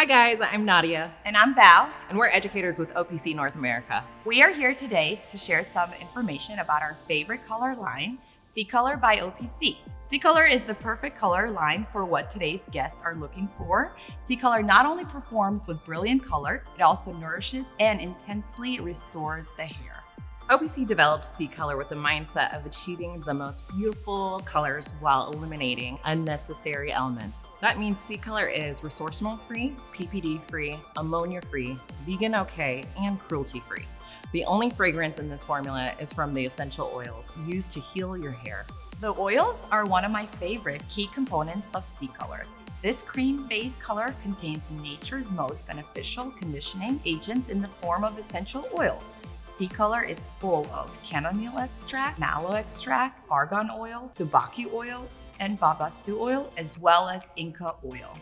Hi guys, I'm Nadia, And I'm Val. and we're educators with OPC North America. We are here today to share some information about our favorite color line, C-Color by OPC. C-Color is the perfect color line for what today's guests are looking for. C-Color not only performs with brilliant color, it also nourishes and intensely restores the hair. OPC developed C-Color with the mindset of achieving the most beautiful colors while eliminating unnecessary elements. That means C-Color is resorcinol-free, PPD-free, ammonia-free, vegan okay, and cruelty-free. The only fragrance in this formula is from the essential oils used to heal your hair. The oils are one of my favorite key components of C-Color. This cream-based color contains nature's most beneficial conditioning agents in the form of essential oil. C-Color is full of chamomile extract, mallow extract, argan oil, tsubaki oil, and babasu oil, as well as Inca oil.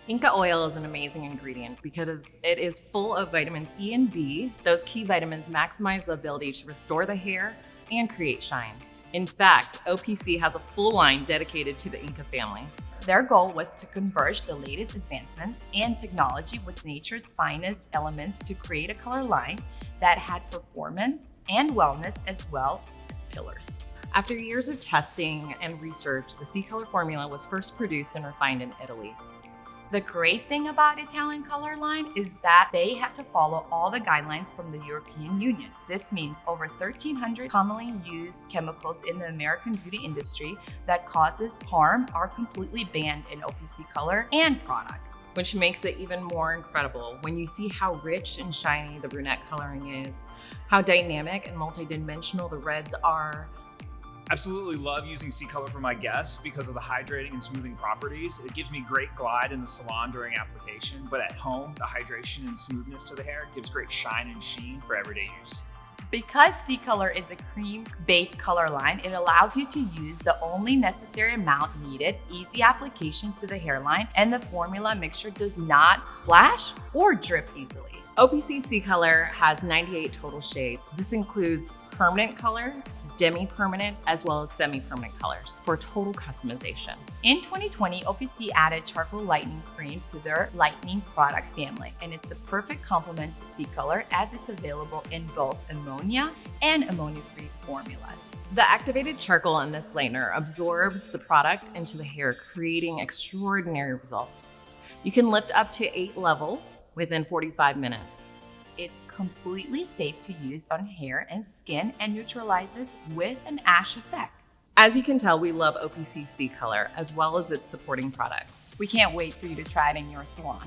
Inca oil is an amazing ingredient because it is full of vitamins E and B. Those key vitamins maximize the ability to restore the hair and create shine. In fact, OPC has a full line dedicated to the Inca family. Their goal was to converge the latest advancements and technology with nature's finest elements to create a color line that had performance and wellness as well as pillars. After years of testing and research, the C-Color formula was first produced and refined in Italy. The great thing about Italian color line is that they have to follow all the guidelines from the European Union. This means over 1,300 commonly used chemicals in the American beauty industry that causes harm are completely banned in OPC color and products. Which makes it even more incredible when you see how rich and shiny the brunette coloring is, how dynamic and multidimensional the reds are. Absolutely love using C-Color for my guests because of the hydrating and smoothing properties. It gives me great glide in the salon during application, but at home, the hydration and smoothness to the hair gives great shine and sheen for everyday use. Because C-Color is a cream-based color line, it allows you to use the only necessary amount needed, easy application to the hairline, and the formula mixture does not splash or drip easily. OPC C-Color has 98 total shades. This includes permanent color, demi-permanent, as well as semi-permanent colors for total customization. In 2020, OPC added charcoal lightening cream to their lightening product family, and it's the perfect complement to C-Color as it's available in both ammonia and ammonia-free formulas. The activated charcoal in this lightener absorbs the product into the hair, creating extraordinary results. You can lift up to 8 levels within 45 minutes. It's completely safe to use on hair and skin and neutralizes with an ash effect. As you can tell, we love OPC C-Color as well as its supporting products. We can't wait for you to try it in your salon.